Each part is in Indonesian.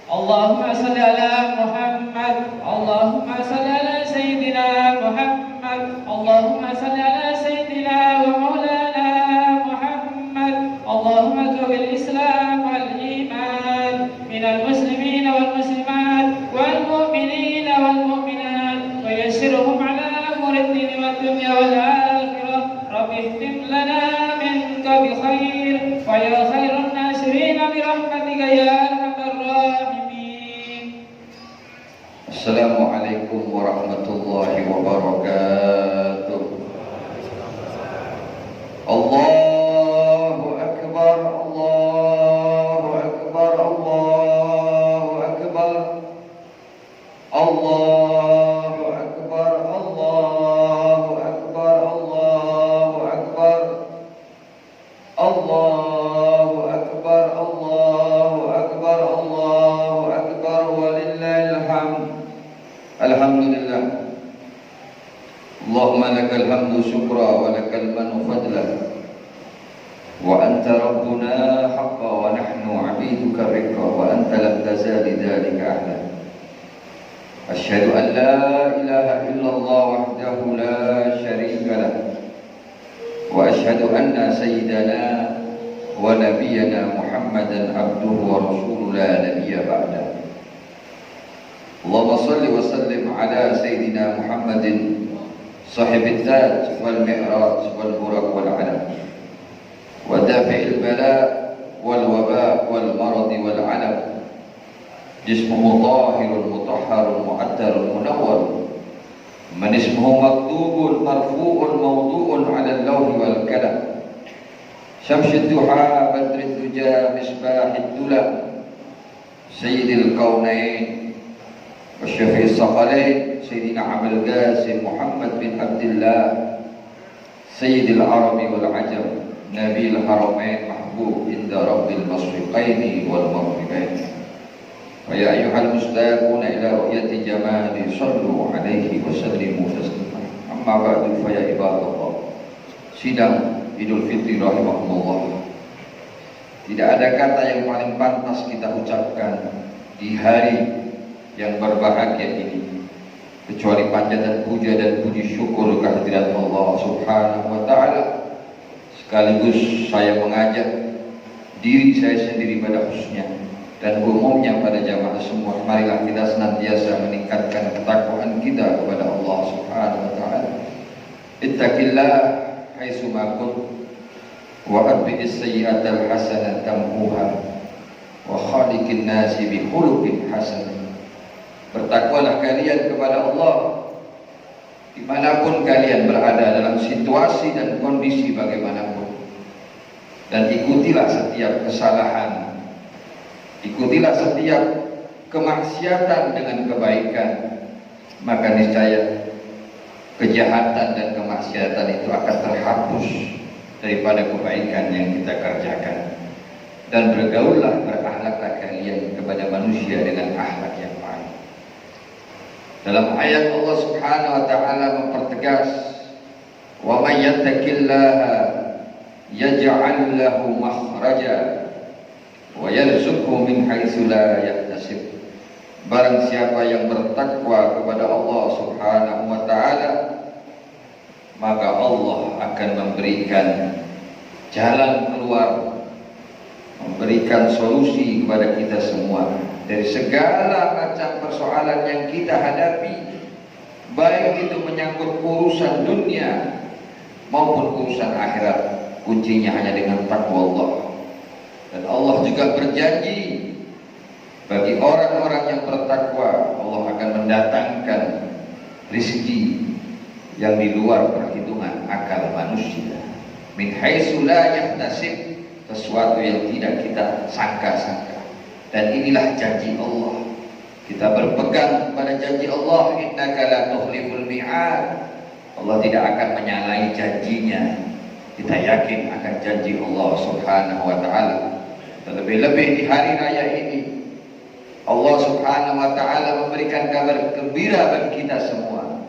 اللهم صل على محمد. اللهم صل على سيدنا محمد. اللهم صل على سيدنا ومولانا محمد. اللهم اكرم الإسلام والإيمان من المسلمين والمسلمات والمؤمنين والمؤمنات ويسرهم على أمور الدين والدنيا والآخرة. رب اختم لنا منك بخير ويا خير الناصرين برحمتك يا أرحم الراحمين. Assalamualaikum warahmatullahi wabarakatuh. Allahu akbar, Allahu akbar, Allahu akbar, Allahu akbar, Allahu akbar, Allahu akbar, Allahu akbar, Allahu akbar, Allahu akbar, walillahil hamd. Alhamdulillah. Allahumma lakal hamdu syukra wa lakal manu fadla wa anta rabbuna haqqa wa nahnu abiduka rikka wa anta lam tazali dhalika ahla. Asyhadu an la ilaha illallah wahdahu la syarika lah wa asyhadu anna sayyidana wa nabiyyana Muhammadan abduhu wa rasuluhu la nabiyya ba'da. Allahumma salli wa sallim ala sayyidina Muhammadin sahibit taj wal mi'raj wal buraq wal alam wa dafi'il bala wal waba wal marad wal alam jismuhu tahirun mutahharun mu'attarun munawwar man ismuhu maktubun marfu'un mawdu'un ala al-lawhi wal kalam syamshid duha badrid duja misbahid dulam sayyidil qawnain والشفيع الثقلين سيدنا أبو القاسم محمد بن عبد الله سيد العرب والعجم نبي الحرمين محبوب عند رب المشرقين والمغربين ويا أيها المشتاقون إلى رؤية جماله صلوا عليه وسلموا تسليما أما بعد فيا عباد الله sidang Idul Fitri rahimahumullah. Tidak ada kata yang paling pantas kita ucapkan di hari yang berbahagia ini kecuali panjat dan puja dan puji syukur kehadirat Allah Subhanahu wa taala. Sekaligus saya mengajak diri saya sendiri pada khususnya dan umumnya pada jamaah semua, marilah kita senantiasa meningkatkan ketakwaan kita kepada Allah Subhanahu wa taala. Ittaqillah haitsu ma kunt wa atbi'is sayyi'atal hasanata tamhuha wa khaliqin nasi bi khuluqin hasan. Bertakwalah kalian kepada Allah dimanapun kalian berada, dalam situasi dan kondisi bagaimanapun, dan ikutilah setiap kesalahan, ikutilah setiap kemaksiatan dengan kebaikan, maka niscaya kejahatan dan kemaksiatan itu akan terhapus daripada kebaikan yang kita kerjakan. Dan bergaullah, berakhlaklah kalian kepada manusia dengan akhlak yang baik. Dalam ayat Allah Subhanahu wa taala mempertegas, wa may yattaqillaha yaj'al lahu makhraja wa yarzuqhu min haitsu la yahtasib. Barang siapa yang bertakwa kepada Allah Subhanahu wa taala, maka Allah akan memberikan jalan keluar, memberikan solusi kepada kita semua dari segala macam persoalan yang kita hadapi, baik itu menyangkut urusan dunia maupun urusan akhirat. Kuncinya hanya dengan takwa Allah. Dan Allah juga berjanji bagi orang-orang yang bertakwa, Allah akan mendatangkan rizki yang di luar perhitungan akal manusia. Min haitsu la yahtasib, sesuatu yang tidak kita sangka-sangka. Dan inilah janji Allah. Kita berpegang pada janji Allah, innaka la tukhliful mi'ad. Allah tidak akan menyalahi janjinya. Kita yakin akan janji Allah Subhanahu wa taala. Terlebih-lebih di hari raya ini, Allah Subhanahu wa taala memberikan kabar gembira bagi kita semua.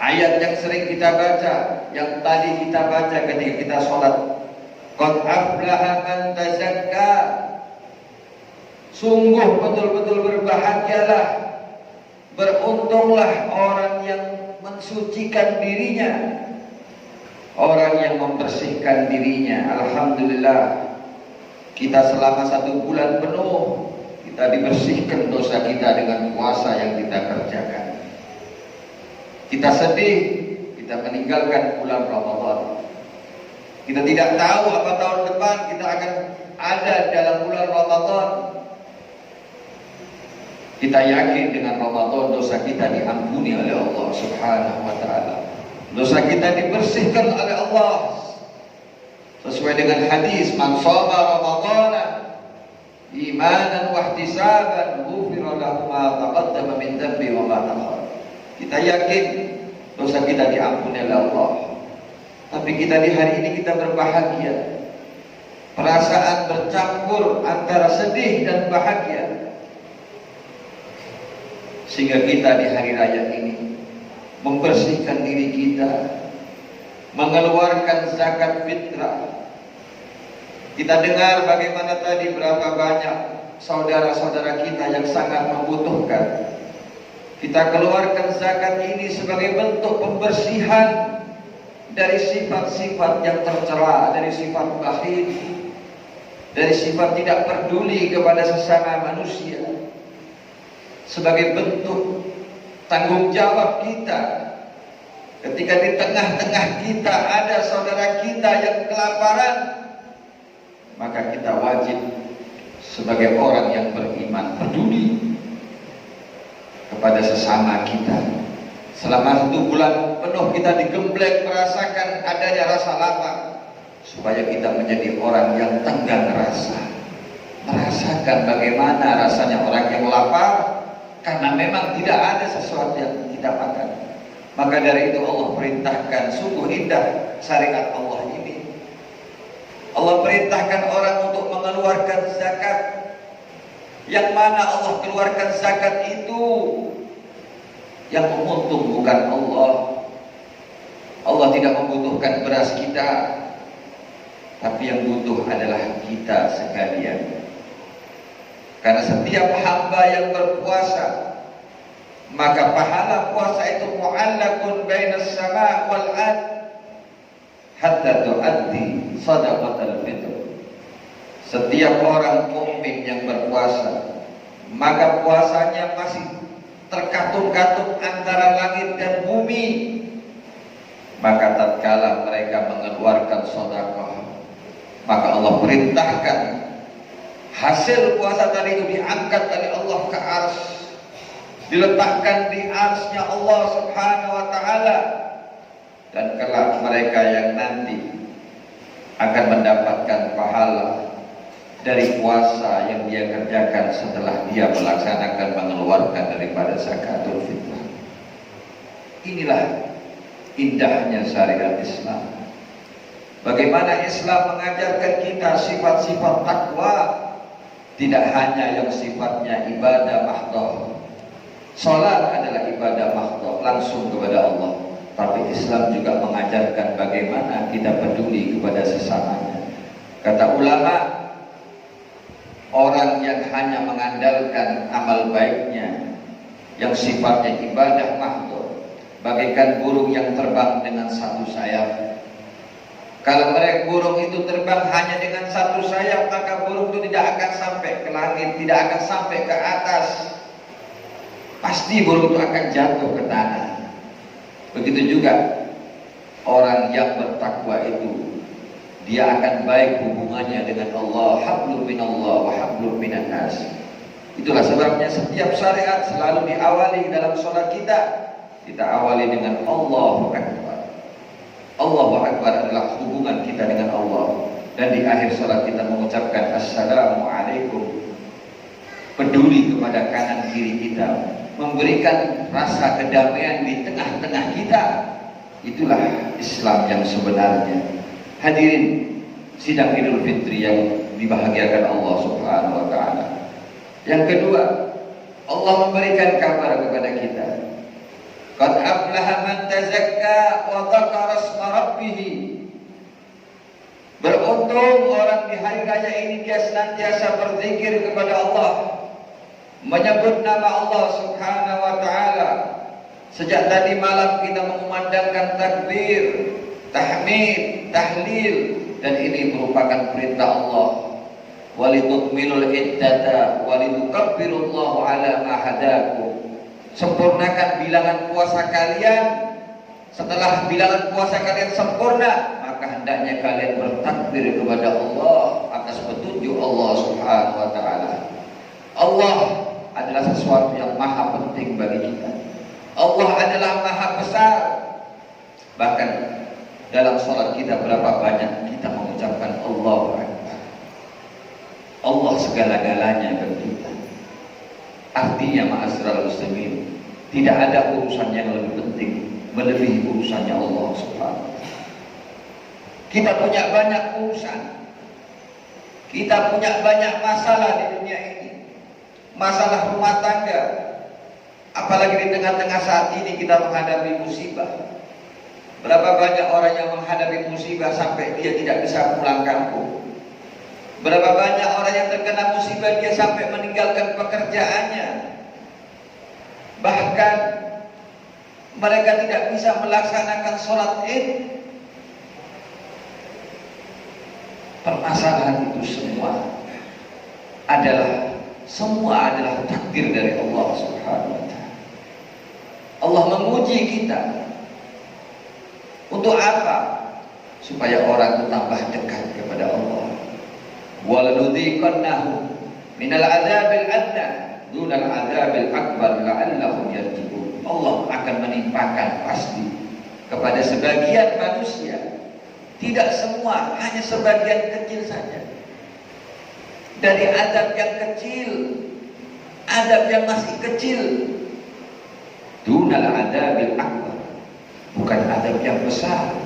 Ayat yang sering kita baca, yang tadi kita baca ketika kita sholat, qad aflaha man tazakka. Sungguh betul-betul berbahagialah, beruntunglah orang yang mensucikan dirinya, orang yang membersihkan dirinya. Alhamdulillah, kita selama 1 bulan penuh kita dibersihkan dosa kita dengan puasa yang kita kerjakan. Kita sedih, kita meninggalkan bulan Ramadan. Kita tidak tahu apa tahun depan kita akan ada dalam bulan Ramadan. Kita yakin dengan Ramadan dosa kita diampuni oleh Allah Subhanahu wa taala. Dosa kita dibersihkan oleh Allah. Sesuai dengan hadis, man shoma Ramadhana imanan wa ihtisaban ghufira lahu ma taqaddama min dhanbi wa ma ta'akhkhar. Kita yakin dosa kita diampuni oleh Allah. Tapi kita di hari ini kita berbahagia. Perasaan bercampur antara sedih dan bahagia. Sehingga kita di hari raya ini membersihkan diri kita, mengeluarkan zakat fitrah. Kita dengar bagaimana tadi berapa banyak saudara-saudara kita yang sangat membutuhkan. Kita keluarkan zakat ini sebagai bentuk pembersihan dari sifat-sifat yang tercela, dari sifat bakhil, dari sifat tidak peduli kepada sesama manusia. Sebagai bentuk tanggung jawab kita ketika di tengah-tengah kita ada saudara kita yang kelaparan, maka kita wajib sebagai orang yang beriman peduli kepada sesama kita. Selama 1 bulan penuh kita digembleng merasakan adanya rasa lapar, supaya kita menjadi orang yang tenggang rasa, merasakan bagaimana rasanya orang yang lapar. Karena memang tidak ada sesuatu yang kita makan. Maka dari itu Allah perintahkan, sungguh indah syariat Allah ini. Allah perintahkan orang untuk mengeluarkan zakat. Yang mana Allah keluarkan zakat itu, yang menguntung bukan Allah. Allah tidak membutuhkan beras kita, tapi yang butuh adalah kita sekalian. Karena setiap hamba yang berpuasa, maka pahala puasa itu mu'allaqun bainas sama' wal ard hatta tu'addi shadaqatal fitr. Setiap orang mukmin yang berpuasa, maka puasanya masih terkatung-katung antara langit dan bumi. Maka tatkala mereka mengeluarkan sedekah, maka Allah perintahkan hasil puasa tadi itu diangkat dari Allah ke arsy, diletakkan di arsy-Nya Allah Subhanahu wa taala, dan kelak mereka yang nanti akan mendapatkan pahala dari puasa yang dia kerjakan setelah dia melaksanakan mengeluarkan daripada zakatul fitrah. Inilah indahnya syariat Islam. Bagaimana Islam mengajarkan kita sifat-sifat takwa. Tidak hanya yang sifatnya ibadah mahdhah. Salat adalah ibadah mahdhah, langsung kepada Allah. Tapi Islam juga mengajarkan bagaimana kita peduli kepada sesamanya. Kata ulama, orang yang hanya mengandalkan amal baiknya, yang sifatnya ibadah mahdhah, bagaikan burung yang terbang dengan 1 sayap. Kalau mereka burung itu terbang hanya dengan 1 sayap, maka burung itu tidak akan sampai ke langit, tidak akan sampai ke atas. Pasti burung itu akan jatuh ke tanah. Begitu juga orang yang bertakwa itu, dia akan baik hubungannya dengan Allah. Hablum minallah wa hablum minan nas. Itulah sebabnya setiap syariat selalu diawali dalam sholat kita. Kita awali dengan Allahu Akbar. Allahu Akbar adalah hubungan kita dengan Allah. Dan di akhir salat kita mengucapkan Assalamualaikum. Peduli kepada kanan kiri kita, memberikan rasa kedamaian di tengah-tengah kita. Itulah Islam yang sebenarnya. Hadirin sidang Idul Fitri yang dibahagiakan Allah Subhanahu wa taala. Yang kedua, Allah memberikan kabar kepada kita. Qad aflaha man tazakka wa dzakara isma rabbih. Beruntung Beruntung orang di hari raya ini dia senantiasa berzikir kepada Allah, menyebut nama Allah Subhanahu wa taala. Sejak tadi malam kita mengumandangkan takbir, tahmid, tahlil, dan ini merupakan perintah Allah. Walitukmilul iddata walitukabbirullaha ala ma hadakum. Sempurnakan bilangan puasa kalian. Setelah bilangan puasa kalian sempurna, maka hendaknya kalian bertakbir kepada Allah atas petunjuk Allah Subhanahu wa taala. Allah adalah sesuatu yang maha penting bagi kita. Allah adalah maha besar. Bahkan dalam sholat kita berapa banyak kita mengucapkan Allahu Akbar. Allah segala-galanya bagi kita. Artinya ma'asyiral muslimin, tidak ada urusan yang lebih penting melebihi urusannya Allah Subhanahu wa taala. Kita punya banyak urusan. Kita punya banyak masalah di dunia ini. Masalah rumah tangga. Apalagi di tengah-tengah saat ini kita menghadapi musibah. Berapa banyak orang yang menghadapi musibah sampai dia tidak bisa pulang kampung. Berapa banyak orang yang terkena musibah dia sampai meninggalkan pekerjaannya. Bahkan mereka tidak bisa melaksanakan sholat Id. Permasalahan itu semua adalah takdir dari Allah Subhanahu wa taala. Allah menguji kita. Untuk apa? Supaya orang itu tambah dekat kepada Allah. Waladzuqannahu minal adzabil adna dunal adzabil akbar la'allahum yarji'un. Allah akan menimpakan pasti kepada sebagian manusia, tidak semua, hanya sebagian kecil saja, dari azab yang kecil, azab yang masih kecil, dunal adzabil akbar, bukan azab yang besar,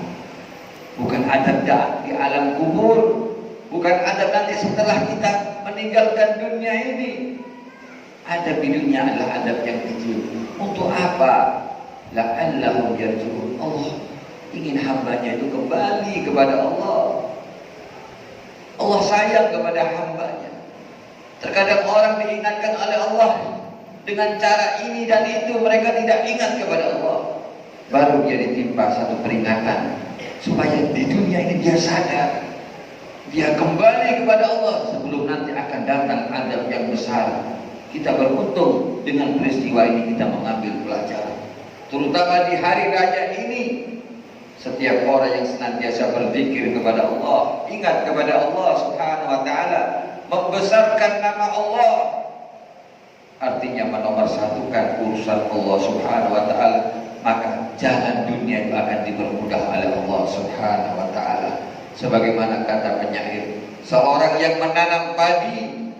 bukan azab di alam kubur, bukan azab nanti setelah kita meninggalkan dunia ini. Adab di dunia adalah adab yang kecil. Untuk apa? La'allahum yarji'un. Allah ingin hambanya itu kembali kepada Allah. Allah sayang kepada hambanya. Terkadang orang diingatkan oleh Allah dengan cara ini dan itu, mereka tidak ingat kepada Allah. Baru dia ditimpa satu peringatan supaya di dunia ini dia sadar, dia kembali kepada Allah sebelum nanti akan datang adab yang besar. Kita beruntung dengan peristiwa ini kita mengambil pelajaran. Terutama di hari raya ini, setiap orang yang senantiasa berzikir kepada Allah, ingat kepada Allah Subhanahu wa taala, membesarkan nama Allah, artinya menomorsatukan urusan Allah Subhanahu wa taala, maka jalan dunia itu akan dipermudah oleh Allah Subhanahu wa taala. Sebagaimana kata penyair, seorang yang menanam padi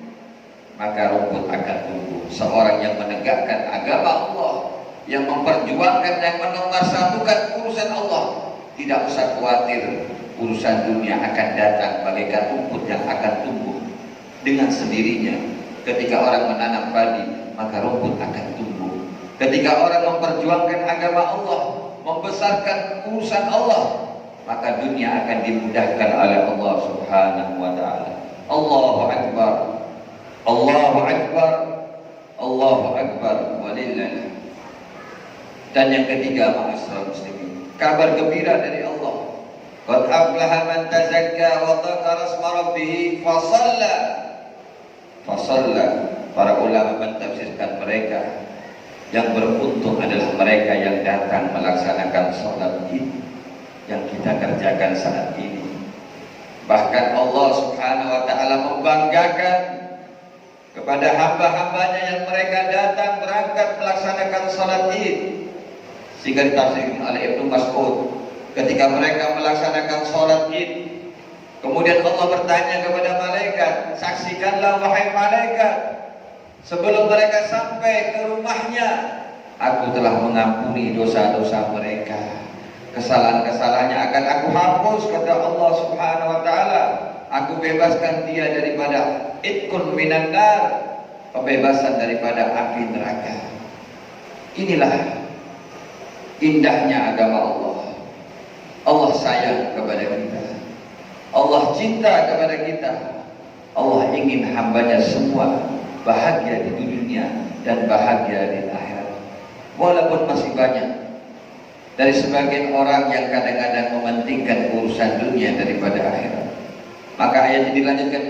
maka rumput akan tumbuh. Seorang yang menegakkan agama Allah, yang memperjuangkan dan menomorsatukan urusan Allah, tidak usah khawatir urusan dunia akan datang bagaikan rumput yang akan tumbuh dengan sendirinya. Ketika orang menanam padi, maka rumput akan tumbuh. Ketika orang memperjuangkan agama Allah, membesarkan urusan Allah, maka dunia akan dimudahkan oleh Allah Subhanahu wa taala. Allahu Akbar. Allahu Akbar. Allahu Akbar walillahil. Dan yang ketiga, ma'asyiral muslimin, kabar gembira dari Allah. Qad aflaha man tazakka wa dzakara isma rabbih fa shalla. Para ulama mentafsirkan mereka yang beruntung adalah mereka yang datang melaksanakan sholat Id yang kita kerjakan saat ini. Bahkan Allah Subhanahu wa taala membanggakan kepada hamba-hambanya yang mereka datang berangkat melaksanakan sholat Id. Sehingga ditafsirkan oleh Ibnu Mas'ud, ketika mereka melaksanakan sholat Id, kemudian Allah bertanya kepada malaikat, saksikanlah wahai malaikat, sebelum mereka sampai ke rumahnya, aku telah mengampuni dosa-dosa mereka. Kesalahan-kesalahannya akan aku hapus, kata Allah Subhanahu wa taala. Aku bebaskan dia daripada itqun minan nar, pembebasan daripada api neraka. Inilah indahnya agama Allah. Allah sayang kepada kita. Allah cinta kepada kita. Allah ingin hambanya semua bahagia di dunia dan bahagia di akhirat. Walaupun masih banyak dari sebagian orang yang kadang-kadang mementingkan urusan dunia daripada akhirat. Maka ayat ini dilanjutkan,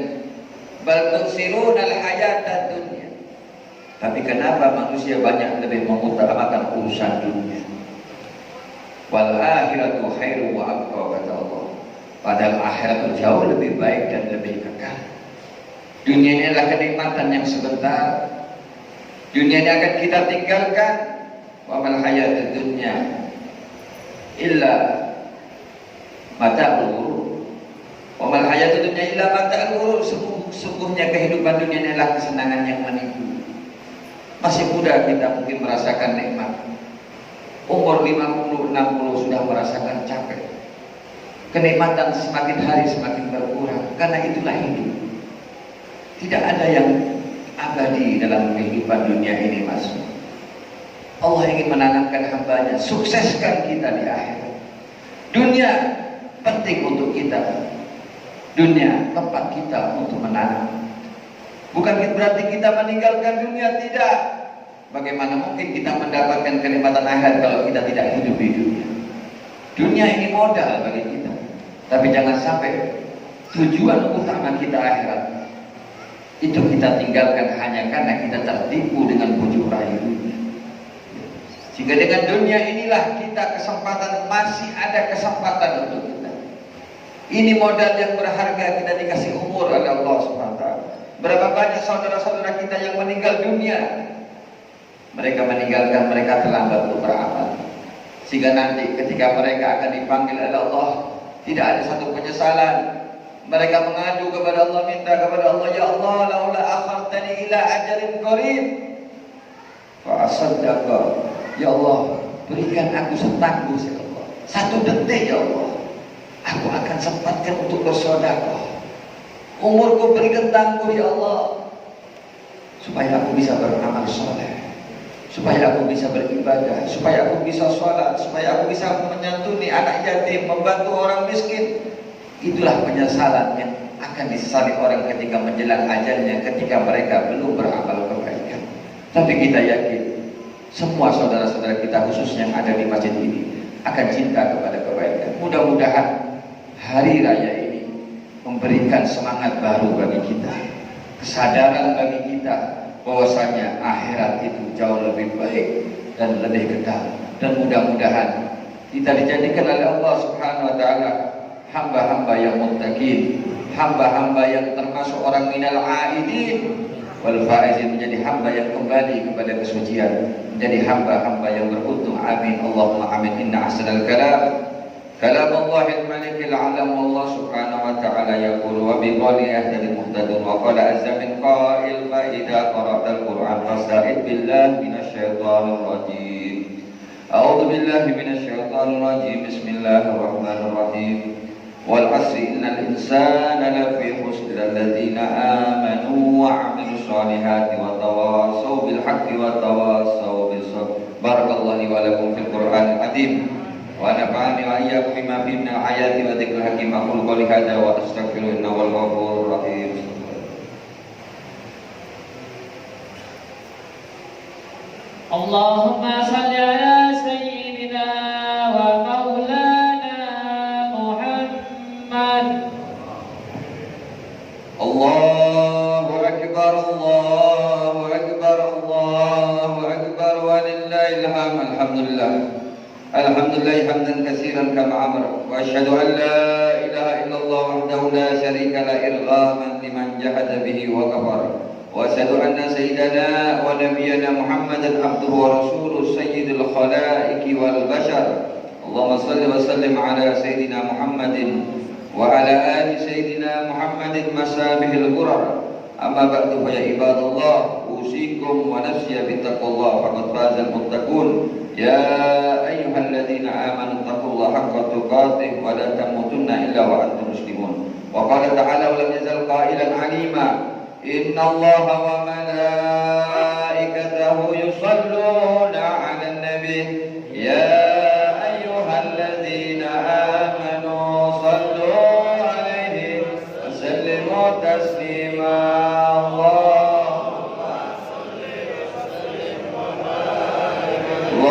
bal tu'sirunal hayatad dunya. Tapi kenapa manusia banyak lebih mengutamakan urusan dunia? Wal akhiratu khairu wa abqa, kata Allah. Padahal akhirat itu jauh lebih baik dan lebih kekal. Dunia ini adalah kenikmatan yang sebentar. Dunia ini akan kita tinggalkan. Wa mal hayatud dunya illa mata'ul ghurur. Wa mal hayatud dunya illa mata'ul ghurur. Sungguhnya kehidupan dunia ini adalah kesenangan yang menipu. Masih muda kita mungkin merasakan nikmat. Umur 50, 60 sudah merasakan capek. Kenikmatan semakin hari semakin berkurang. Karena itulah hidup. Tidak ada yang abadi dalam kehidupan dunia ini, Mas. Allah ingin menanamkan hambanya, sukseskan kita di akhirat. Dunia penting untuk kita. Dunia tempat kita untuk menanam. Bukan berarti kita meninggalkan dunia, tidak. Bagaimana mungkin kita mendapatkan kenikmatan akhirat kalau kita tidak hidup di dunia? Dunia ini modal bagi kita. Tapi jangan sampai tujuan utama kita akhirat itu kita tinggalkan hanya karena kita tertipu dengan bujuk rayu dunia. Sehingga dengan dunia inilah kita masih ada kesempatan untuk kita. Ini modal yang berharga, kita dikasih umur oleh Allah SWT. Berapa banyak saudara-saudara kita yang meninggal dunia? Mereka meninggalkan, mereka terlambat untuk beramal. Sehingga nanti ketika mereka akan dipanggil oleh Allah, tidak ada satu penyesalan. Mereka mengadu kepada Allah, minta kepada Allah, ya Allah, laula akhartani ila ajalin qarib fa asaddaqa. Ya Allah, berikan aku setangguh ya Allah, 1 detik ya Allah, aku akan sempatkan untuk bersedekah. Umurku berikan tangguh ya Allah, supaya aku bisa beramal soleh, supaya aku bisa beribadah, supaya aku bisa sholat, supaya aku bisa menyantuni anak yatim, membantu orang miskin. Itulah penyesalan yang akan disesali orang ketika menjelang ajalnya, ketika mereka belum beramal kebaikan. Tapi kita yakin semua saudara-saudara kita, khususnya yang ada di masjid ini, akan cinta kepada kebaikan. Mudah-mudahan hari raya ini memberikan semangat baru bagi kita, kesadaran bagi kita bahwasanya akhirat itu jauh lebih baik dan lebih kekal. Dan mudah-mudahan kita dijadikan oleh Allah Subhanahu wa taala hamba-hamba yang muttaqin, hamba-hamba yang termasuk orang minal aidin wal faizin, menjadi hamba yang kembali kepada kesucian, menjadi hamba-hamba yang beruntung. Amin Allahumma amin. Inna ahsanal kalam Allahil malikil alam. Allah subhanahu wa ta'ala yaqulu wa biqali ahdil muhtadun wa qala azza min qail fa idha qara'tal qur'an fasta'id billahi minasyaitanir rajim. A'udzu billahi minasyaitanir rajim. Bismillahirrahmanirrahim. Wal 'asri innal insana lafi khusr alladziina aamanu wa 'amilus shalihati wa tawassaw bil haqqi wa tawassaw bis sabr. Barakallahu li wa lakum fil Qur'anil azim. Wa nafa'ani wa iyyakum bima fihi minal ayati wa dzikril hakim. Aqulu qouli hadza wa astaghfiru innahu wal ghafurur rahim. Allahumma salli ala sayyidina wa maulana Muhammad. Allahu akbar, Allahu akbar, Allahu akbar, walillahil hamd. Alhamdulillah. Alhamdulillah hamdan katsiran kama amara. Wa asyhadu an la ilaha illallah wahdahu la syarika la irghaman liman jahada bihi wa kafara. Wa asyhadu anna sayyidana wa nabiyyana Muhammadan abduhu wa rasuluhu sayyidul khalaiqi wal bashar. Allahumma shalli wa sallim ala sayyidina Muhammadin wa ala ali sayyidina Muhammadin masabihil qurar. Amma ba'du fa ya ibadallah, usikum wa nafsiya bittaqullah faqad fazal muttaqun. Ya ayyuhalladzina amanu taqullaha haqqa tuqatih wa la tamutunna illa wa antum muslimun. Wa qala ta'ala wa lam yazal qailan 'alima innallaha wa malaikatahu yusholluna 'alan nabi ya ayyuhalladzina amanu shallu 'alaihi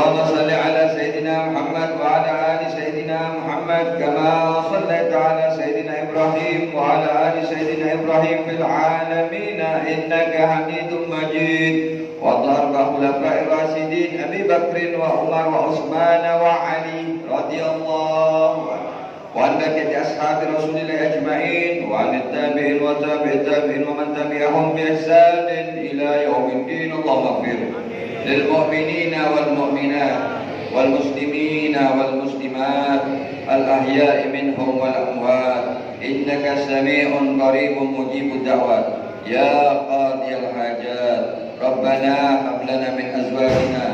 اللهم صل على سيدنا محمد وعلى آل سيدنا محمد كما صليت على سيدنا إبراهيم وعلى آل سيدنا إبراهيم في العالمين إنك حميد مجيد. وارض عن الخلفاء الراشدين أبي بكر وعمر وعثمان وعلي رضي الله عنهم وعن بقية أصحاب رسول الله أجمعين وعن التابعين وتابع التابعين ومن تبعهم بإحسان إلى يوم الدين. اللهم اغفر للمؤمنين والمؤمنات والمسلمين والمسلمات الأحياء منهم والأموات إنك سميع قريب مجيب الدعوات يا قاضي الحاجات. ربنا هب لنا من أزواجنا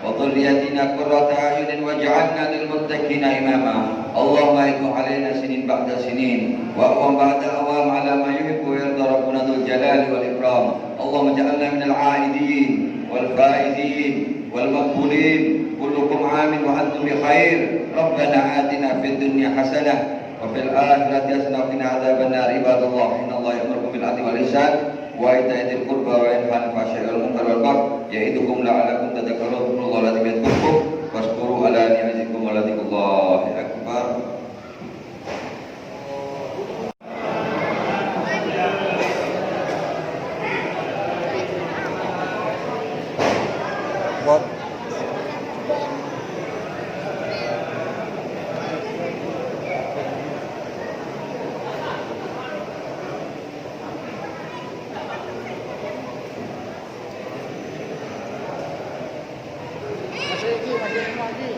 وذريتنا قرة أعين واجعلنا للمتقين إماما. اللهم اهد علينا سنين بعد سنين وأوام بعد أوام على ما يحب ويرضى ربنا ذو الجلال والإكرام. اللهم اجعلنا من العائدين والفائزين والمقبولين. كلكم عام وأنتم بخير. ربنا آتنا في الدنيا حسنة وفي الآخرة حسنة وقنا عذاب النار. عباد الله إن الله يأمركم بالعدل والإحسان وإيتاء ذي القربى وينهى عن الفحشاء والمنكر والبغي يعظكم لعلكم تذكرون. اذكروا الله العظيم يذكركم واشكروا على نعمتكم ولذكر الله أكبر. Masih lagi.